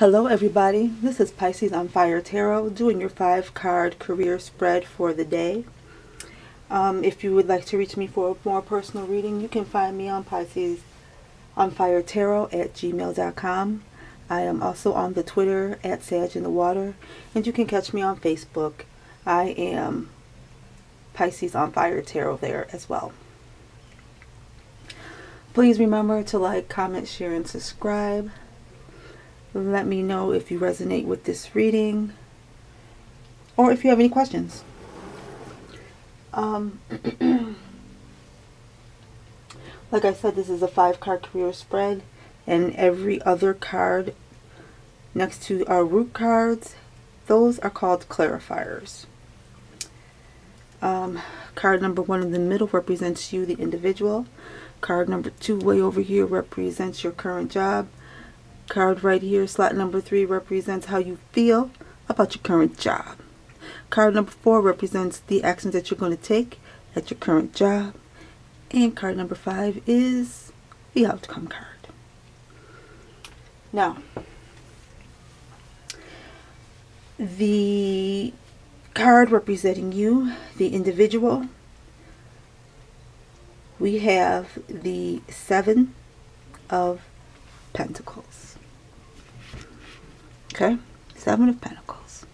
Hello everybody, this is Pisces on Fire Tarot doing your 5-card career spread for the day. If you would like to reach me for a more personal reading, you can find me on Pisces on Fire Tarot at gmail.com. I am also on the Twitter at Sag in the Water, and you can catch me on Facebook. I am Pisces on Fire Tarot there as well. Please remember to like, comment, share, and subscribe. Let me know if you resonate with this reading or if you have any questions. Like I said, this is a 5-card career spread, and every other card next to our root cards, those are called clarifiers. Card number 1 in the middle represents you, the individual. Card number 2 way over here represents your current job. Card right here, slot number 3, represents how you feel about your current job. Card number 4 represents the actions that you're going to take at your current job. And card number 5 is the outcome card. Now, the card representing you, the individual, we have the 7 of Pentacles. Okay, 7 of Pentacles.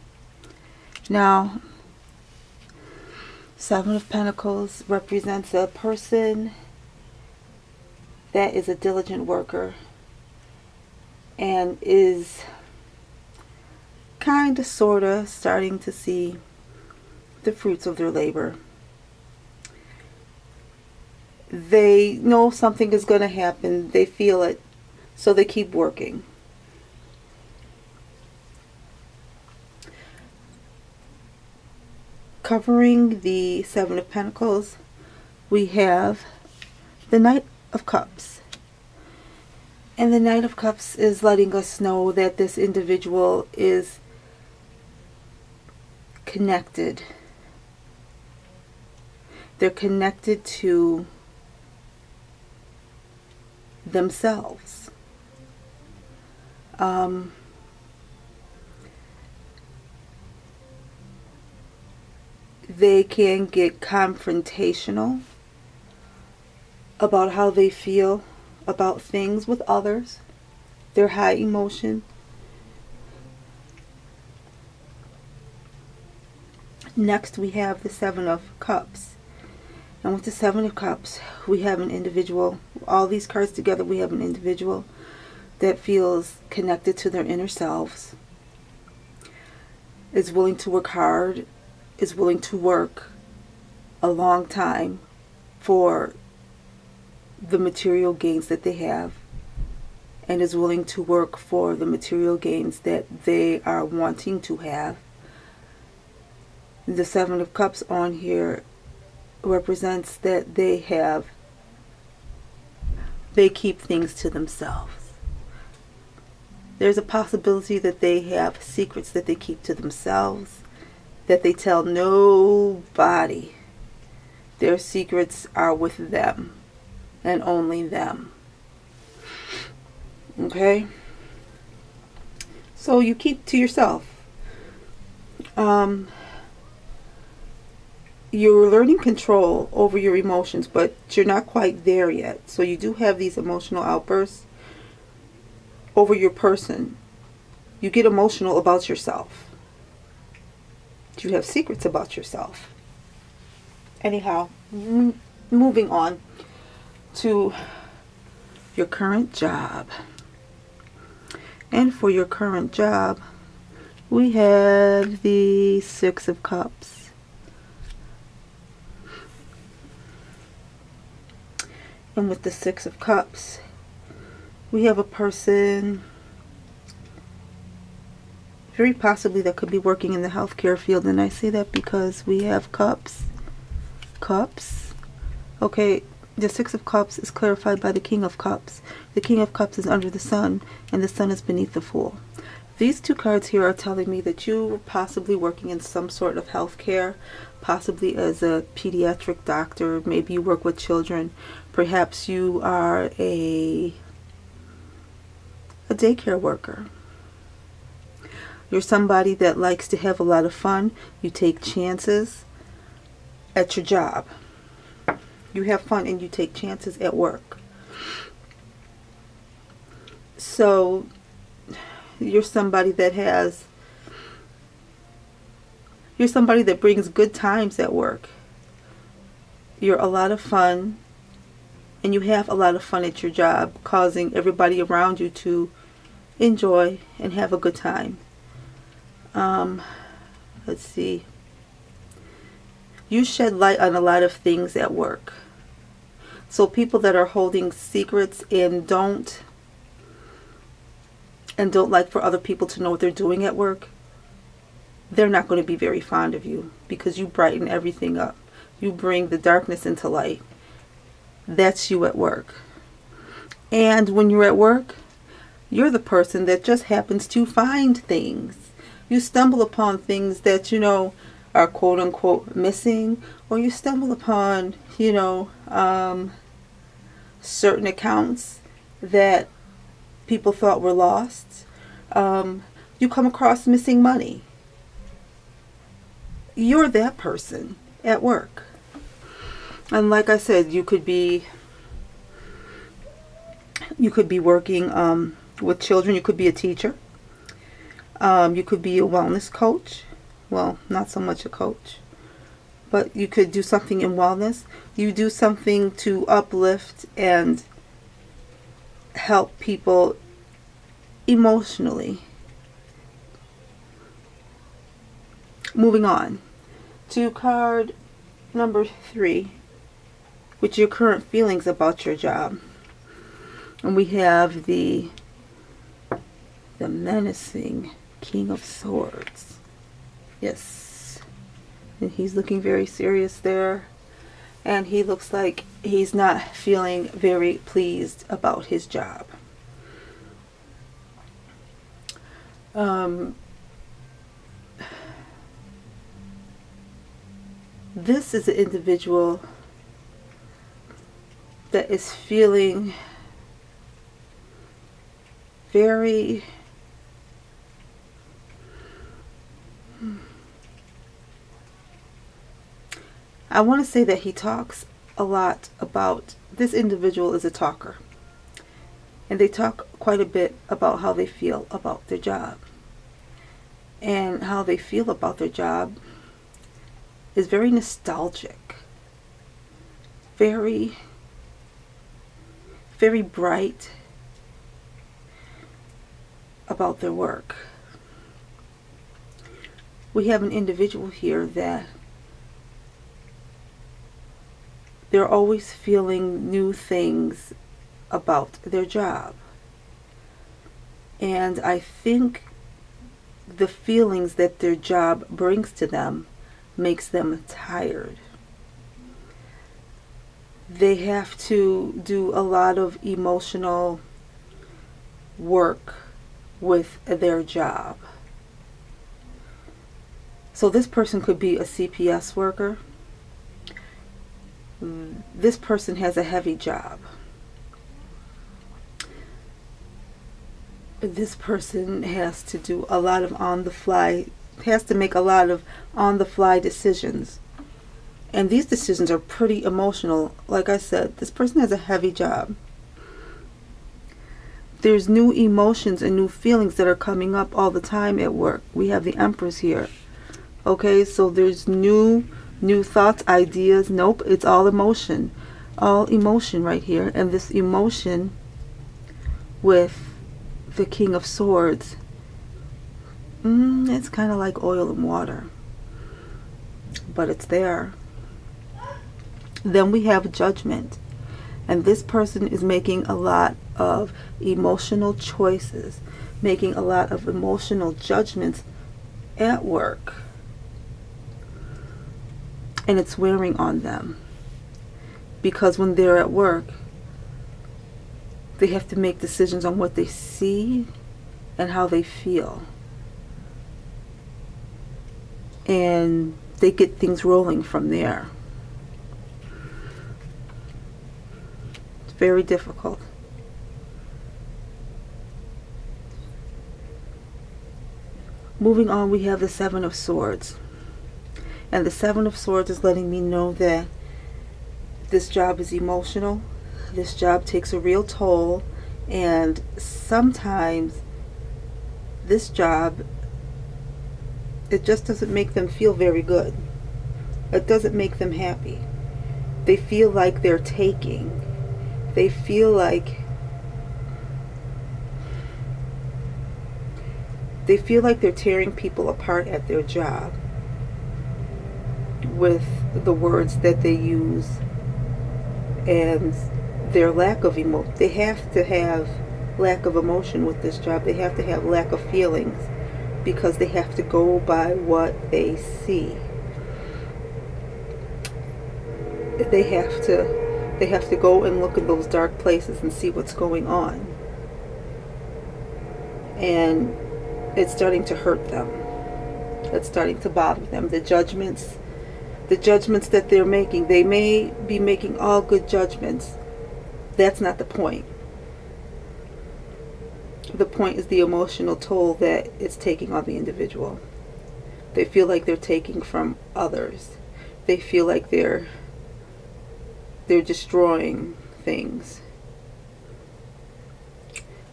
Now, 7 of Pentacles represents a person that is a diligent worker and is kind of, sort of starting to see the fruits of their labor. They know something is going to happen. They feel it, so they keep working. Covering the 7 of Pentacles, we have the Knight of Cups. And the Knight of Cups is letting us know that this individual is connected. They're connected to themselves. They can get confrontational about how they feel about things with others. They're high emotion. Next, we have the 7 of Cups. And with the 7 of Cups, we have an individual. All these cards together, we have an individual that feels connected to their inner selves, is willing to work hard, is willing to work a long time for the material gains that they have, and is willing to work for the material gains that they are wanting to have. The 7 of Cups on here represents that they keep things to themselves. There's a possibility that they have secrets that they keep to themselves, that they tell nobody. Their secrets are with them and only them. Okay? So you keep to yourself. You're learning control over your emotions, but you're not quite there yet. So you do have these emotional outbursts over your person. You get emotional about yourself. You have secrets about yourself. Anyhow, moving on to your current job. And for your current job, we have the 6 of Cups. And with the 6 of Cups, we have a person, very possibly, that could be working in the healthcare field. And I say that because we have cups. Cups. Okay, the 6 of Cups is clarified by the King of Cups. The King of Cups is under the Sun, and the Sun is beneath the Fool. These 2 cards here are telling me that you are possibly working in some sort of healthcare, possibly as a pediatric doctor. Maybe you work with children. Perhaps you are a daycare worker. You're somebody that likes to have a lot of fun. You take chances at your job. You have fun and you take chances at work. So you're somebody that brings good times at work. You're a lot of fun, and you have a lot of fun at your job, causing everybody around you to enjoy and have a good time. Let's see. You shed light on a lot of things at work. So people that are holding secrets and don't like for other people to know what they're doing at work, they're not going to be very fond of you, because you brighten everything up. You bring the darkness into light. That's you at work. And when you're at work, you're the person that just happens to find things. You stumble upon things that, you know, are quote unquote missing, or you stumble upon, you know, certain accounts that people thought were lost. You come across missing money. You're that person at work. And like I said, you could be working with children. You could be a teacher. You could be a wellness coach. Well, not so much a coach, but you could do something in wellness. You do something to uplift and help people emotionally. Moving on to card number 3, which are your current feelings about your job. And we have the menacing King of Swords. Yes. And he's looking very serious there. And he looks like he's not feeling very pleased about his job. This is an individual that is feeling very I want to say that he talks a lot about, this individual is a talker, and they talk quite a bit about how they feel about their job. And how they feel about their job is very nostalgic, very bright about their work. We have an individual here that they're always feeling new things about their job. And I think the feelings that their job brings to them makes them tired. They have to do a lot of emotional work with their job. So this person could be a CPS worker. This person has a heavy job. This person has to do a lot of has to make a lot of on-the-fly decisions. And these decisions are pretty emotional. Like I said, this person has a heavy job. There's new emotions and new feelings that are coming up all the time at work. We have the Empress here. Okay, so there's new thoughts, ideas. Nope, it's all emotion. All emotion right here. And this emotion with the King of Swords, it's kind of like oil and water, but it's there. Then we have Judgment, and this person is making a lot of emotional choices, making a lot of emotional judgments at work, and it's wearing on them, because when they're at work, they have to make decisions on what they see and how they feel. And they get things rolling from there. It's very difficult. Moving on, we have the Seven of Swords. And the Seven of Swords is letting me know that this job is emotional. This job takes a real toll. And sometimes this job, it just doesn't make them feel very good. It doesn't make them happy. They feel like they're taking. They feel like they're tearing people apart at their job with the words that they use and their lack of emotion. They have to have lack of emotion with this job. They have to have lack of feelings because they have to go by what they see. They have to go and look in those dark places and see what's going on. And it's starting to hurt them. It's starting to bother them. The judgments that they're making, they may be making all good judgments. That's not the point. The point is the emotional toll that it's taking on the individual. They feel like they're taking from others. They feel like they're destroying things.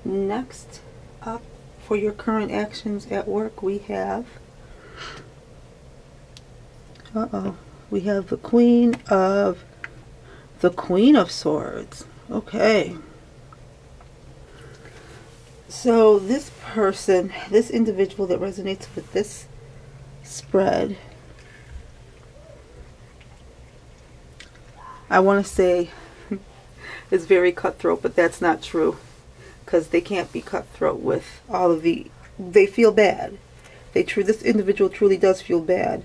Next up, for your current actions at work, we have we have the Queen of Swords. Okay. So this person, this individual that resonates with this spread, I want to say is very cutthroat, but that's not true, because they can't be cutthroat with all of the, they feel bad. This individual truly does feel bad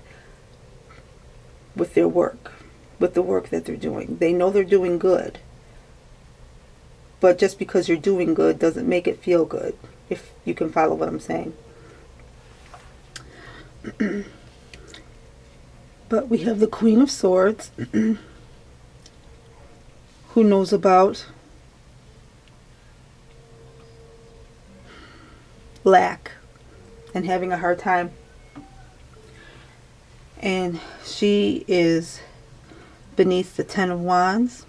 with their work, with the work that they're doing. They know they're doing good, but just because you're doing good doesn't make it feel good, if you can follow what I'm saying. But we have the Queen of Swords, who knows about lack and having a hard time. And she is beneath the Ten of Wands,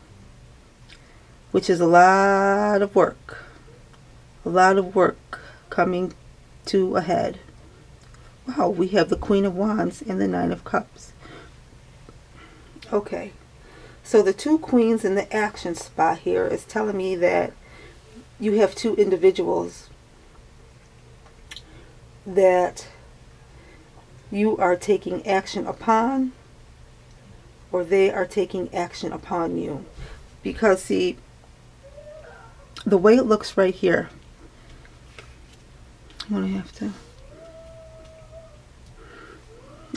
which is a lot of work. A lot of work coming to a head. Wow, we have the Queen of Wands and the Nine of Cups. Okay. So the two queens in the action spot here is telling me that you have two individuals that you are taking action upon, or they are taking action upon you. Because see, the way it looks right here, I'm going to have to,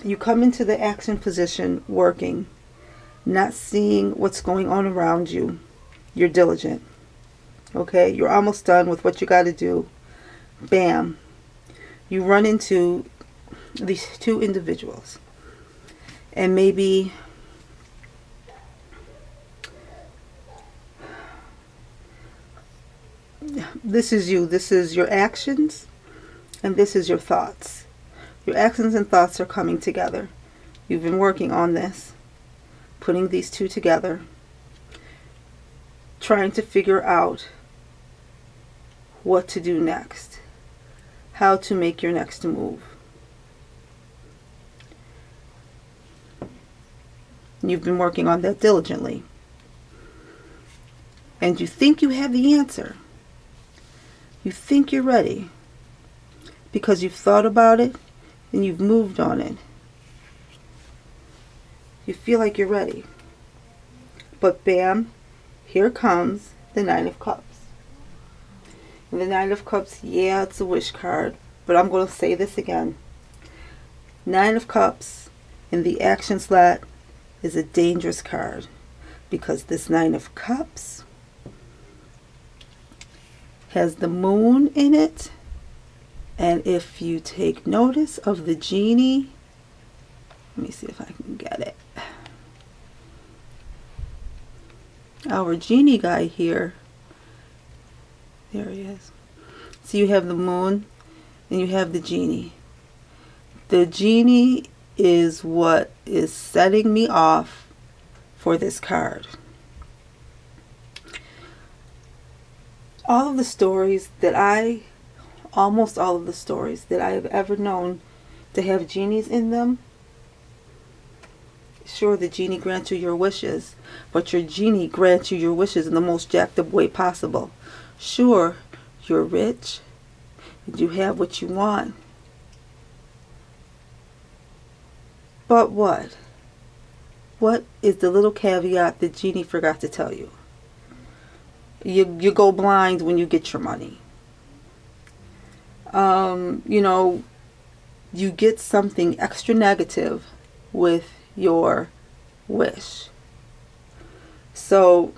you come into the action position working, not seeing what's going on around you. You're diligent. Okay, you're almost done with what you got to do. Bam. You run into these two individuals. And maybe this is you. This is your actions, and this is your thoughts. Your actions and thoughts are coming together. You've been working on this, putting these two together, trying to figure out what to do next, how to make your next move. You've been working on that diligently. And you think you have the answer. You think you're ready because you've thought about it and you've moved on it. You feel like you're ready. But bam, here comes the Nine of Cups. And the Nine of Cups, yeah, it's a wish card, but I'm going to say this again. Nine of Cups in the action slot is a dangerous card, because this Nine of Cups has the moon in it. And if you take notice of the genie, let me see if I can get it. Our genie guy here, there he is. So you have the moon and you have the genie. The genie is what is setting me off for this card. All of the stories that almost all of the stories that I have ever known to have genies in them, sure, the genie grants you your wishes, but your genie grants you your wishes in the most jacked up way possible. Sure, you're rich, and you have what you want. But what? What is the little caveat the genie forgot to tell you? You go blind when you get your money. You know, you get something extra negative with your wish. So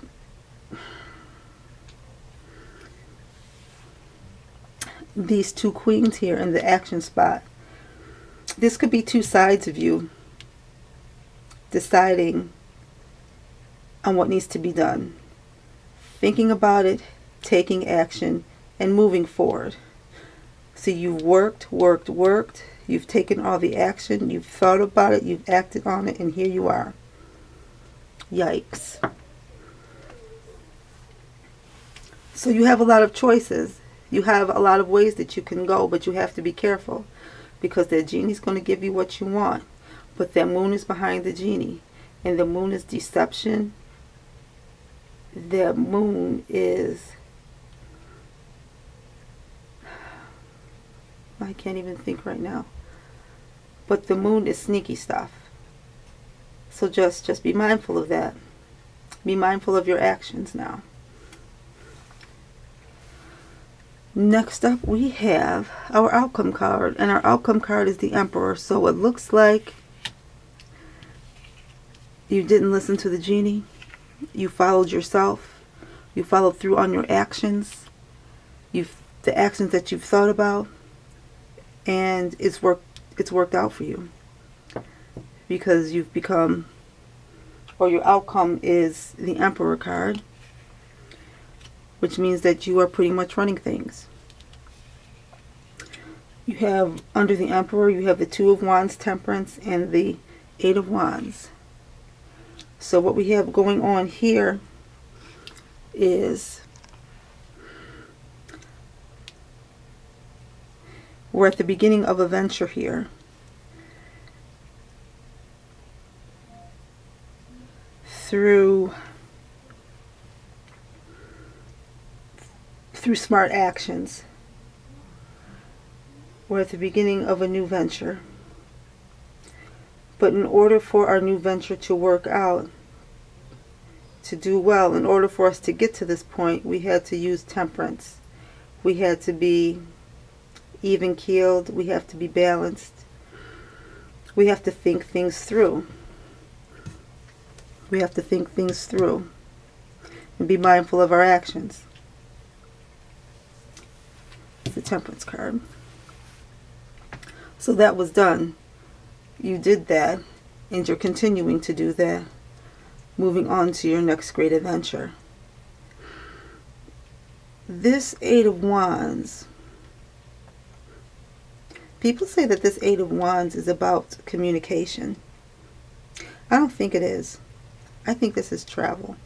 these two queens here in the action spot, this could be two sides of you deciding on what needs to be done, thinking about it, taking action, and moving forward. So you've worked, you've taken all the action, you've thought about it, you've acted on it, and here you are. Yikes. So you have a lot of choices. You have a lot of ways that you can go, but you have to be careful, because the genie's going to give you what you want. But that moon is behind the genie, and the moon is deception. The moon is, I can't even think right now, but the moon is sneaky stuff. So just be mindful of that. Be mindful of your actions now. Next up, we have our outcome card, and our outcome card is the Emperor. So it looks like you didn't listen to the genie. You followed yourself. You followed through on your actions. The actions that you've thought about, and it's worked out for you, because you've become, or your outcome is the Emperor card, which means that you are pretty much running things. You have, under the Emperor, you have the Two of Wands, Temperance, and the Eight of Wands. So what we have going on here is we're at the beginning of a venture here. Through smart actions. We're at the beginning of a new venture. But in order for our new venture to work out, to do well, in order for us to get to this point, we had to use temperance. We had to be even-keeled. We have to be balanced. We have to think things through. We have to think things through and be mindful of our actions. It's the Temperance card. So that was done. You did that, and you're continuing to do that, moving on to your next great adventure. This Eight of Wands, people say that this Eight of Wands is about communication. I don't think it is. I think this is travel.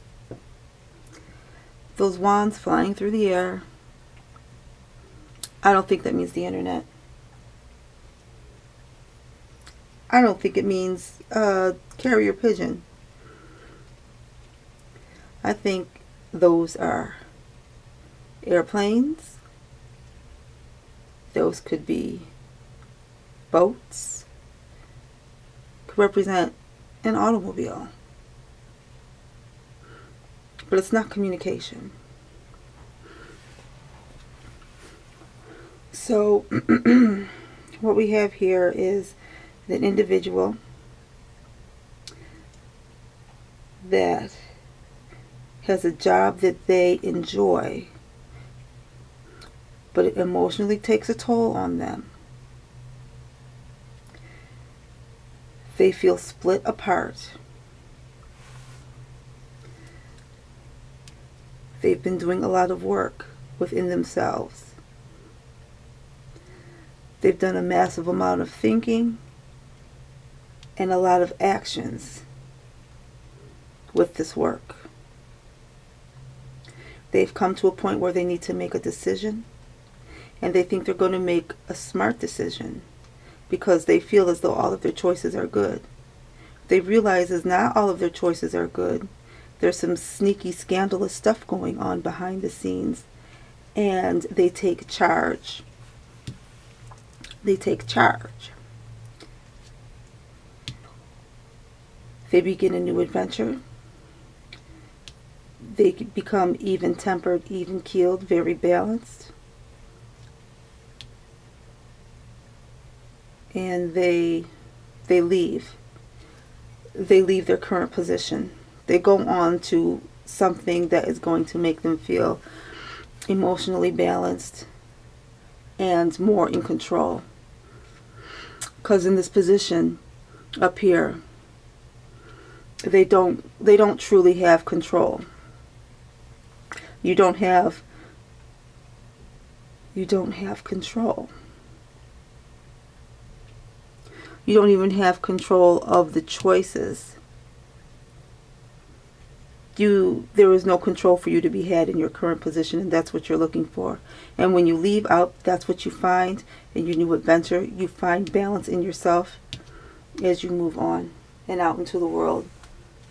Those wands flying through the air, I don't think that means the internet. I don't think it means carrier pigeon. I think those are airplanes. Those could be boats. Could represent an automobile. But it's not communication. So what we have here is an individual that has a job that they enjoy, but it emotionally takes a toll on them. They feel split apart. They've been doing a lot of work within themselves. They've done a massive amount of thinking and a lot of actions with this work. They've come to a point where they need to make a decision, and they think they're going to make a smart decision because they feel as though all of their choices are good. They realize is not all of their choices are good. There's some sneaky, scandalous stuff going on behind the scenes, and they take charge. They take charge. They begin a new adventure. They become even-tempered, even-keeled, very balanced. And they leave. They leave their current position. They go on to something that is going to make them feel emotionally balanced and more in control. Because in this position up here, they don't truly have control. You don't have control. You don't even have control of the choices. There is no control for you to be had in your current position, and that's what you're looking for. And when you leave out, that's what you find in your new adventure. You find balance in yourself as you move on and out into the world.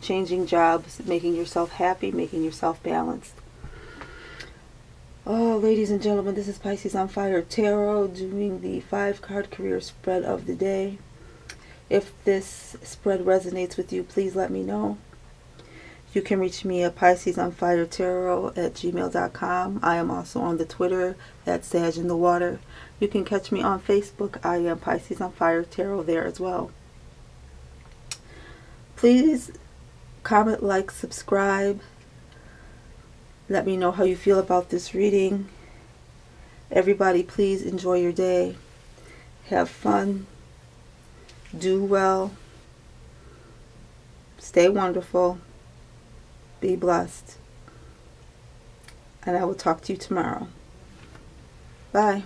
Changing jobs, making yourself happy, making yourself balanced. Oh, ladies and gentlemen, this is Pisces on Fire Tarot doing the 5-card career spread of the day. If this spread resonates with you, please let me know. You can reach me at piscesonfiretarot@gmail.com. I am also on the Twitter at Sag in the Water. You can catch me on Facebook. I am Pisces on Fire Tarot there as well. Please comment, like, subscribe. Let me know how you feel about this reading. Everybody, please enjoy your day. Have fun. Do well. Stay wonderful. Be blessed. And I will talk to you tomorrow. Bye.